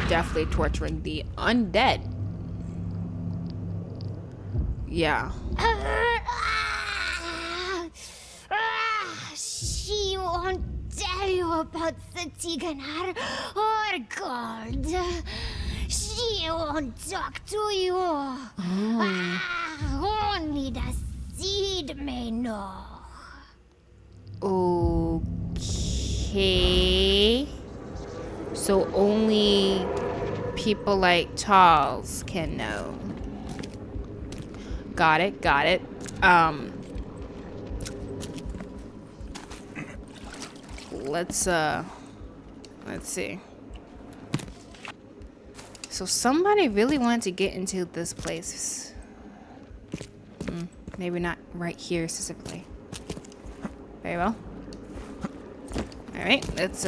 Speaker 1: definitely torturing the undead. Yeah.
Speaker 8: She won't tell you about the Tiganar or gold. She won't talk to you. Only the seed may know.
Speaker 1: Okay. So only people like Charles can know. Got it. Let's see. So somebody really wanted to get into this place. Maybe not right here specifically. Very well. Alright, let's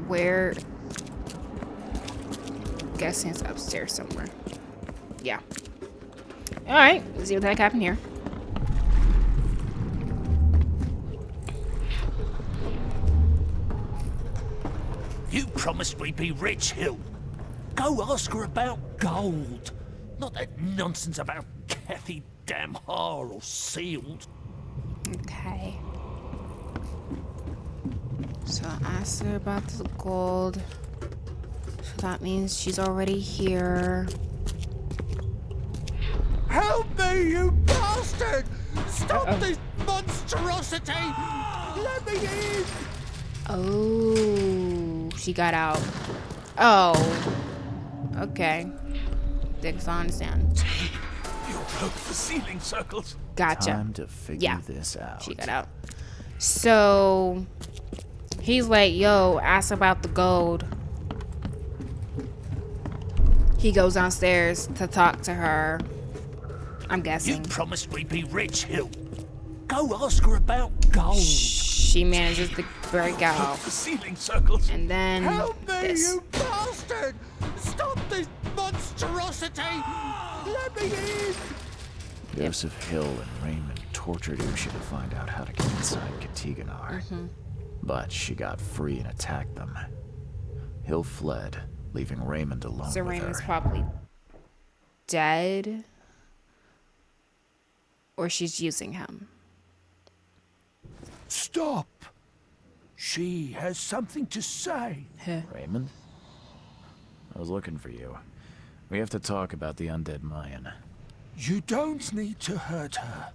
Speaker 1: where? Guessing it's upstairs somewhere. Yeah. Alright, let's see what the heck happened here.
Speaker 6: You promised we'd be rich, Hill. Go ask her about gold. Not that nonsense about Kathy Damhar or sealed.
Speaker 1: Okay. So I asked her about the gold. So that means she's already here.
Speaker 6: Help me, you bastard! Stop this monstrosity! Let me in!
Speaker 1: Oh, she got out. Oh. Okay. Didn't understand.
Speaker 6: You broke the ceiling circles.
Speaker 1: Gotcha.
Speaker 2: Time to figure this out.
Speaker 1: She got out. So he's like, yo, ask about the gold. He goes downstairs to talk to her. I'm guessing.
Speaker 6: You promised we'd be rich, Hill. Go ask her about gold.
Speaker 1: She manages to break out.
Speaker 6: The ceiling circles.
Speaker 1: And then
Speaker 6: help me,
Speaker 1: this.
Speaker 6: you bastard! Stop this monstrosity! Let me in!
Speaker 2: Joseph Hill and Raymond tortured Usha to find out how to get inside Katiganar. But she got free and attacked them. Hill fled, leaving Raymond alone
Speaker 1: So
Speaker 2: with
Speaker 1: Raymond's
Speaker 2: her.
Speaker 1: probably dead. Or she's using him.
Speaker 6: Stop! She has something to say.
Speaker 2: Raymond? I was looking for you. We have to talk about the undead Mayan.
Speaker 6: You don't need to hurt her.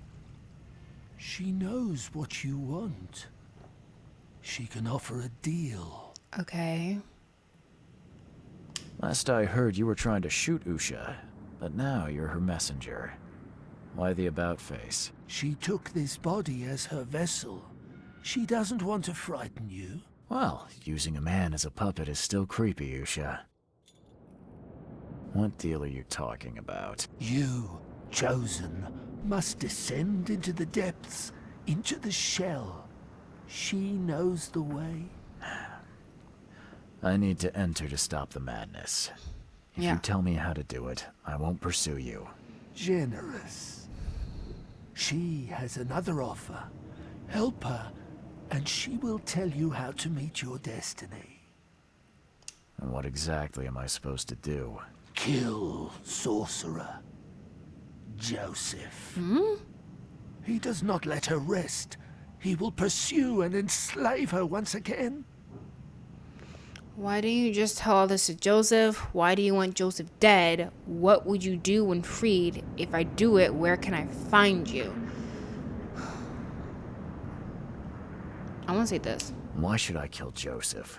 Speaker 6: She knows what you want. She can offer a deal.
Speaker 1: Okay.
Speaker 2: Last I heard, you were trying to shoot Usha, but now you're her messenger. Why the about-face?
Speaker 6: She took this body as her vessel. She doesn't want to frighten you.
Speaker 2: Well, using a man as a puppet is still creepy, Usha. What deal are you talking about?
Speaker 6: You, chosen, must descend into the depths, into the shell. She knows the way.
Speaker 2: I need to enter to stop the madness. If you tell me how to do it, I won't pursue you.
Speaker 6: Generous. She has another offer. Help her, and she will tell you how to meet your destiny.
Speaker 2: And what exactly am I supposed to do?
Speaker 6: Kill sorcerer Joseph. He does not let her rest. He will pursue and enslave her once again.
Speaker 1: Why do you just tell all this to Joseph? Why do you want Joseph dead? What would you do when freed? If I do it, where can I find you? I want to say this.
Speaker 2: Why should I kill Joseph?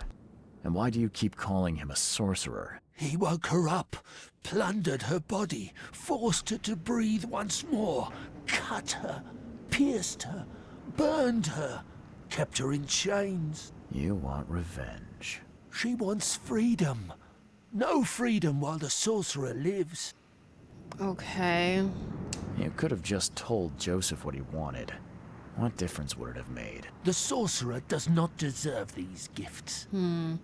Speaker 2: And why do you keep calling him a sorcerer?
Speaker 6: He woke her up, plundered her body, forced her to breathe once more, cut her, pierced her, burned her, kept her in chains.
Speaker 2: You want revenge.
Speaker 6: She wants freedom. No freedom while the sorcerer lives.
Speaker 1: Okay.
Speaker 2: You could have just told Joseph what he wanted. What difference would it have made?
Speaker 6: The sorcerer does not deserve these gifts.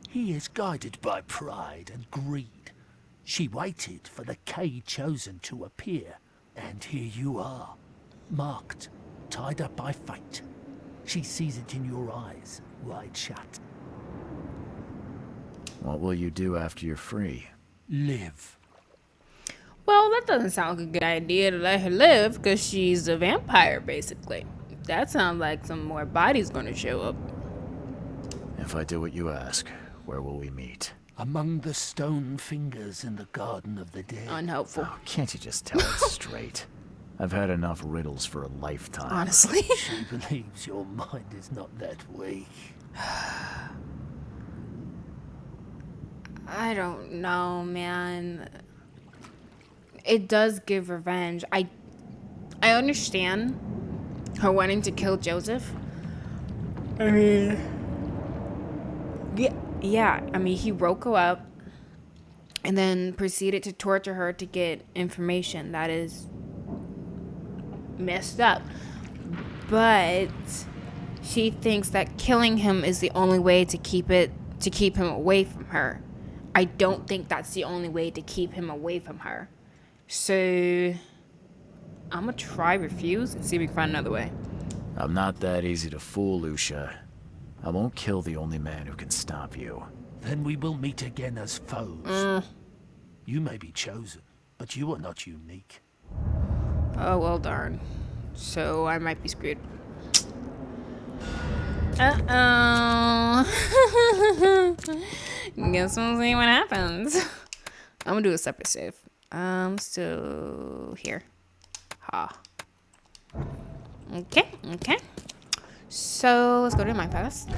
Speaker 6: He is guided by pride and greed. She waited for the K chosen to appear, and here you are, marked, tied up by fate. She sees it in your eyes, wide shut.
Speaker 2: What will you do after you're free?
Speaker 6: Live.
Speaker 1: Well, that doesn't sound like a good idea to let her live because she's a vampire, basically. That sounds like some more bodies going to show up.
Speaker 2: If I do what you ask, where will we meet?
Speaker 6: Among the stone fingers in the Garden of the Dead.
Speaker 1: Unhelpful.
Speaker 2: Oh, can't you just tell it straight? I've had enough riddles for a lifetime.
Speaker 1: Honestly.
Speaker 6: She believes your mind is not that weak.
Speaker 1: I don't know, man. It does give revenge. I understand her wanting to kill Joseph. I mean, yeah. I mean, he woke her up and then proceeded to torture her to get information that is messed up. But she thinks that killing him is the only way to keep him away from her. I don't think that's the only way to keep him away from her. So I'm gonna try refuse and see if we can find another way.
Speaker 2: I'm not that easy to fool, Usha. I won't kill the only man who can stop you.
Speaker 6: Then we will meet again as foes. You may be chosen, but you are not unique.
Speaker 1: Oh, well, darn. So I might be screwed. Guess we'll see what happens. I'm gonna do a separate save. So here. Ha. Okay. So let's go to my past.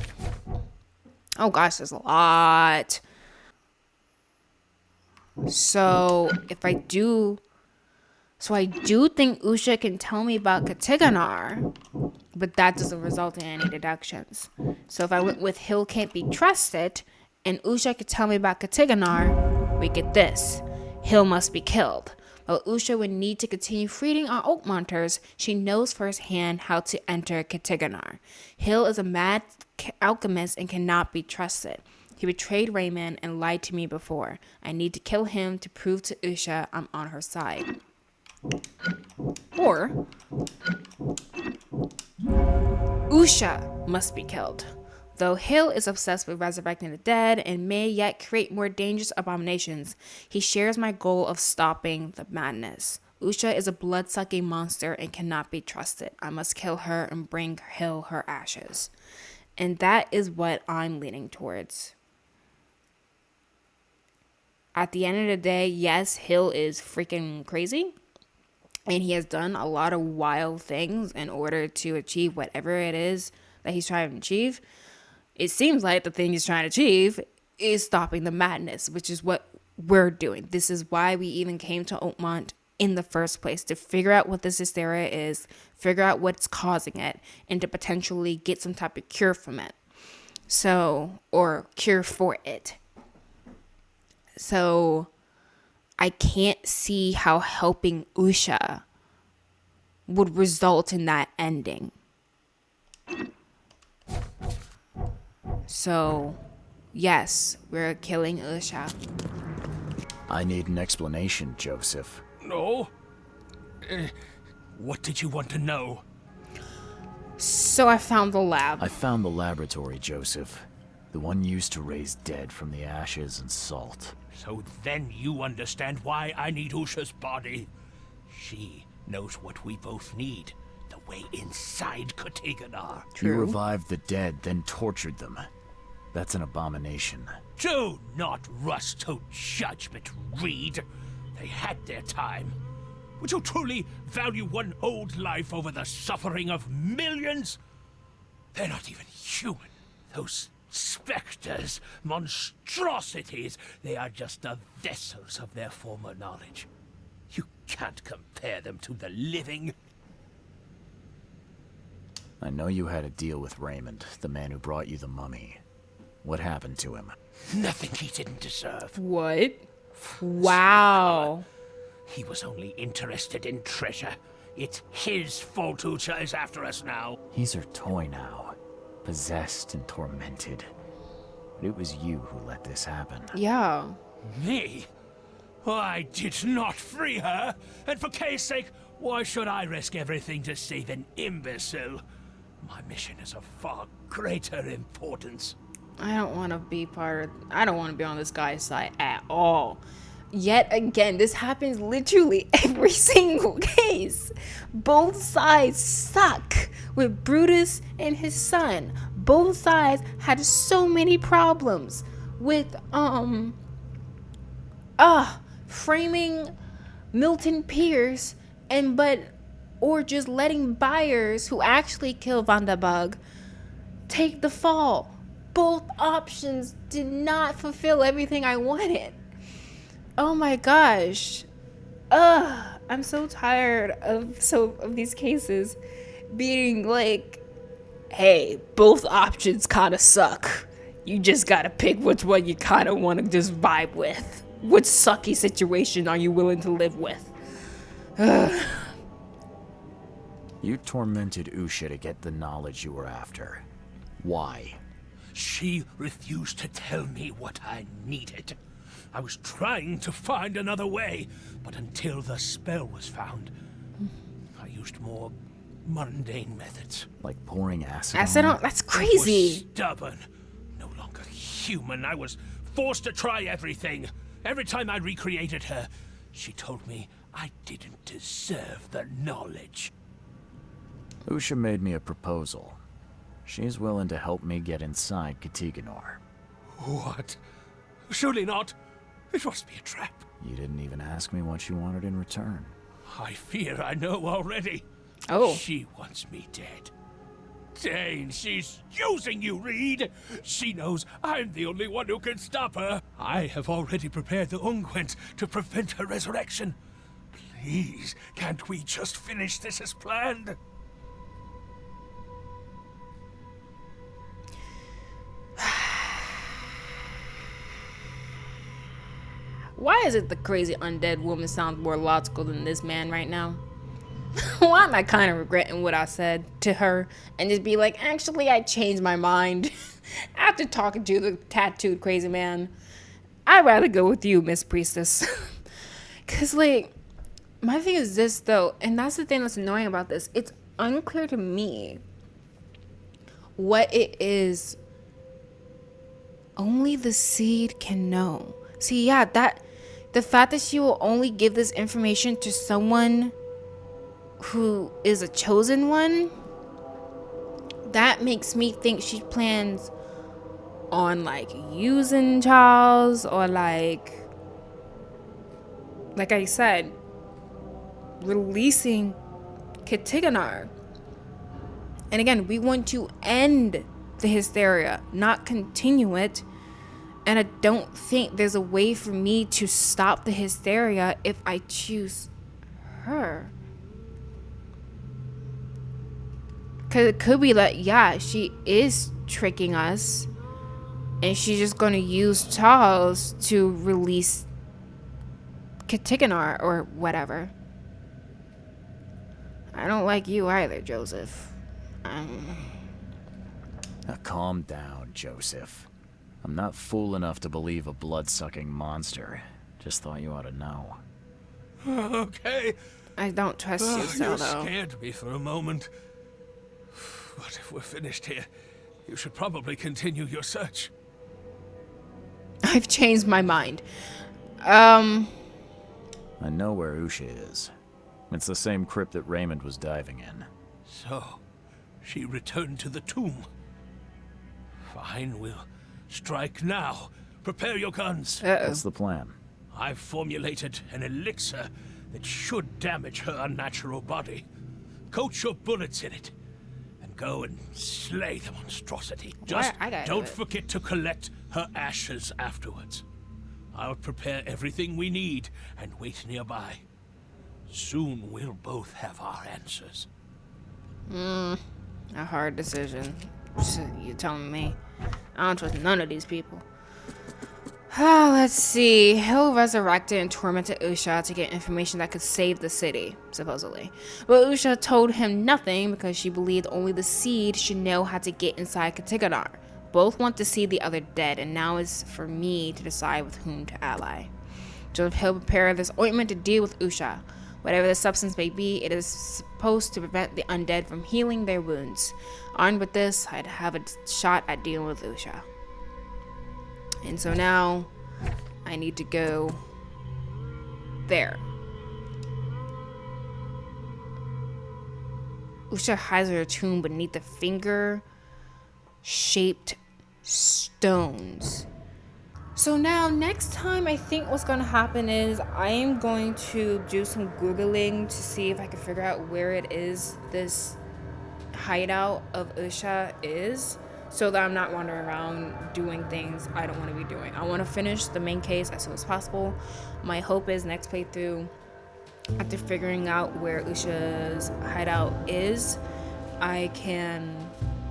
Speaker 1: Oh gosh, there's a lot. So I do think Usha can tell me about Katiganar, but that doesn't result in any deductions. So if I went with Hill can't be trusted, and Usha could tell me about Katiganar, we get this. Hill must be killed. While Usha would need to continue freeing our Oakmonters, she knows firsthand how to enter Katiganar. Hill is a mad alchemist and cannot be trusted. He betrayed Raymond and lied to me before. I need to kill him to prove to Usha I'm on her side. Or Usha must be killed. Though Hill is obsessed with resurrecting the dead and may yet create more dangerous abominations, he shares my goal of stopping the madness. Usha is a blood-sucking monster and cannot be trusted. I must kill her and bring Hill her ashes. And that is what I'm leaning towards. At the end of the day, yes, Hill is freaking crazy. And he has done a lot of wild things in order to achieve whatever it is that he's trying to achieve. It seems like the thing he's trying to achieve is stopping the madness, which is what we're doing. This is why we even came to Oakmont in the first place, to figure out what this hysteria is, figure out what's causing it, and to potentially get some type of cure from it. So, or cure for it. So, I can't see how helping Usha would result in that ending. So, yes, we're killing Usha.
Speaker 2: I need an explanation, Joseph.
Speaker 6: No? What did you want to know?
Speaker 1: So I found the lab.
Speaker 2: I found the laboratory, Joseph. The one used to raise dead from the ashes and salt.
Speaker 6: So then you understand why I need Usha's body. She knows what we both need. The way inside Katiganar.
Speaker 2: You revived the dead, then tortured them. That's an abomination.
Speaker 6: Do not rush to judgment, Reed. They had their time. Would you truly value one old life over the suffering of millions? They're not even human. Those specters, monstrosities, they are just the vessels of their former knowledge. You can't compare them to the living.
Speaker 2: I know you had a deal with Raymond, the man who brought you the mummy. What happened to him?
Speaker 6: Nothing he didn't deserve.
Speaker 1: What? Wow.
Speaker 6: He was only interested in treasure. It's his fault Usha is after us now.
Speaker 2: He's her toy now, possessed and tormented. But it was you who let this happen.
Speaker 1: Yeah.
Speaker 6: Me? I did not free her, and for Kay's sake, why should I risk everything to save an imbecile? My mission is of far greater importance.
Speaker 1: I don't want to be I don't want to be on this guy's side at all. Yet again, this happens literally every single case. Both sides suck with Brutus and his son. Both sides had so many problems with framing Milton Pierce or just letting buyers who actually kill Vanderbug take the fall. Both options did not fulfill everything I wanted. Oh my gosh. I'm so tired of these cases being like, hey, both options kind of suck. You just gotta pick which one you kind of want to just vibe with. Which sucky situation are you willing to live with?
Speaker 2: You tormented Usha to get the knowledge you were after. Why?
Speaker 6: She refused to tell me what I needed. I was trying to find another way, but until the spell was found, I used more mundane methods.
Speaker 2: Like pouring acid
Speaker 1: Acid on? That's crazy.
Speaker 6: I was stubborn, no longer human. I was forced to try everything. Every time I recreated her, she told me I didn't deserve the knowledge.
Speaker 2: Usha made me a proposal. She's willing to help me get inside Katiganar.
Speaker 6: What? Surely not. It must be a trap.
Speaker 2: You didn't even ask me what you wanted in return.
Speaker 6: I fear I know already.
Speaker 1: Oh.
Speaker 6: She wants me dead. Dane, she's using you, Reed. She knows I'm the only one who can stop her. I have already prepared the unguent to prevent her resurrection. Please, can't we just finish this as planned?
Speaker 1: Why is it the crazy undead woman sounds more logical than this man right now? Why am I kind of regretting what I said to her and just be like, actually, I changed my mind after talking to the tattooed crazy man. I'd rather go with you, Miss Priestess. Because, like, my thing is this, though, and that's the thing that's annoying about this. It's unclear to me what it is only the seed can know. See, yeah, the fact that she will only give this information to someone who is a chosen one, that makes me think she plans on like using Charles or like I said, releasing Katiganar. And again, we want to end the hysteria, not continue it. And I don't think there's a way for me to stop the hysteria if I choose her. Because it could be that, yeah, she is tricking us. And she's just going to use Charles to release Katiganar or whatever. I don't like you either, Joseph.
Speaker 2: Now calm down, Joseph. I'm not fool enough to believe a blood-sucking monster. Just thought you ought to know.
Speaker 6: Okay.
Speaker 1: I don't trust you, so
Speaker 6: You
Speaker 1: though.
Speaker 6: scared me for a moment. But if we're finished here, you should probably continue your search.
Speaker 1: I've changed my mind. Um,
Speaker 2: I know where Usha is. It's the same crypt that Raymond was diving in.
Speaker 6: So, she returned to the tomb. Fine, we'll strike now. Prepare your guns.
Speaker 2: What's the plan?
Speaker 6: I've formulated an elixir that should damage her unnatural body. Coat your bullets in it, and go and slay the monstrosity. Just
Speaker 1: I gotta do
Speaker 6: don't
Speaker 1: it.
Speaker 6: forget to collect her ashes afterwards. I'll prepare everything we need and wait nearby. Soon we'll both have our answers.
Speaker 1: a hard decision. You're telling me. I don't trust none of these people. Let's see. Hill resurrected and tormented Usha to get information that could save the city, supposedly. But Usha told him nothing because she believed only the seed should know how to get inside Katiganar. Both want to see the other dead, and now it's for me to decide with whom to ally. Joseph Hill prepared this ointment to deal with Usha. Whatever the substance may be, it is supposed to prevent the undead from healing their wounds. Armed with this, I'd have a shot at dealing with Usha. And so now, I need to go there. Usha hides her tomb beneath the finger-shaped stones. So now, next time, I think what's going to happen is I am going to do some Googling to see if I can figure out where it is this hideout of Usha is, so that I'm not wandering around doing things I don't want to be doing. I want to finish the main case as soon as possible. My hope is next playthrough, after figuring out where Usha's hideout is, I can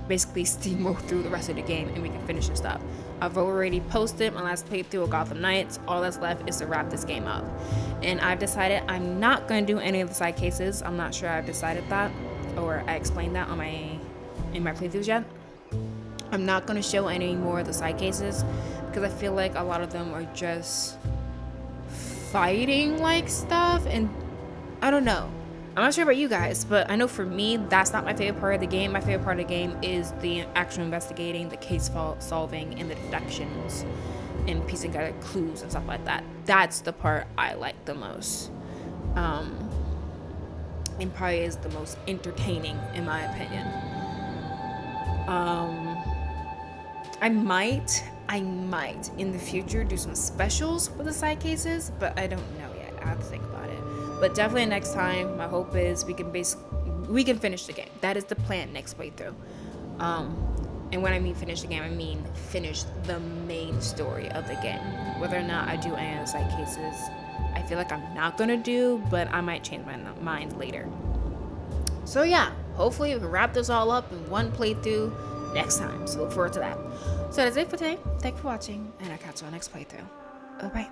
Speaker 1: basically steamroll through the rest of the game and we can finish this up. I've already posted my last playthrough of Gotham Knights. All that's left is to wrap this game up. And I've decided I'm not going to do any of the side cases. I'm not sure I've decided that, or I explained that in my playthroughs yet. I'm not going to show any more of the side cases because I feel like a lot of them are just fighting like stuff, and I don't know. I'm not sure about you guys, but I know for me, that's not my favorite part of the game. My favorite part of the game is the actual investigating, the case solving, and the deductions, and piecing together clues and stuff like that. That's the part I like the most. And probably is the most entertaining, in my opinion. I might in the future do some specials with the side cases, but I don't know yet. I have to think about it. But definitely next time, my hope is we can finish the game. That is the plan next playthrough. And when I mean finish the game, I mean finish the main story of the game. Whether or not I do any of the side cases, I feel like I'm not gonna do, but I might change my mind later. So yeah, hopefully we can wrap this all up in one playthrough next time. So look forward to that. So that's it for today. Thanks for watching, and I'll catch you on next playthrough. Bye-bye.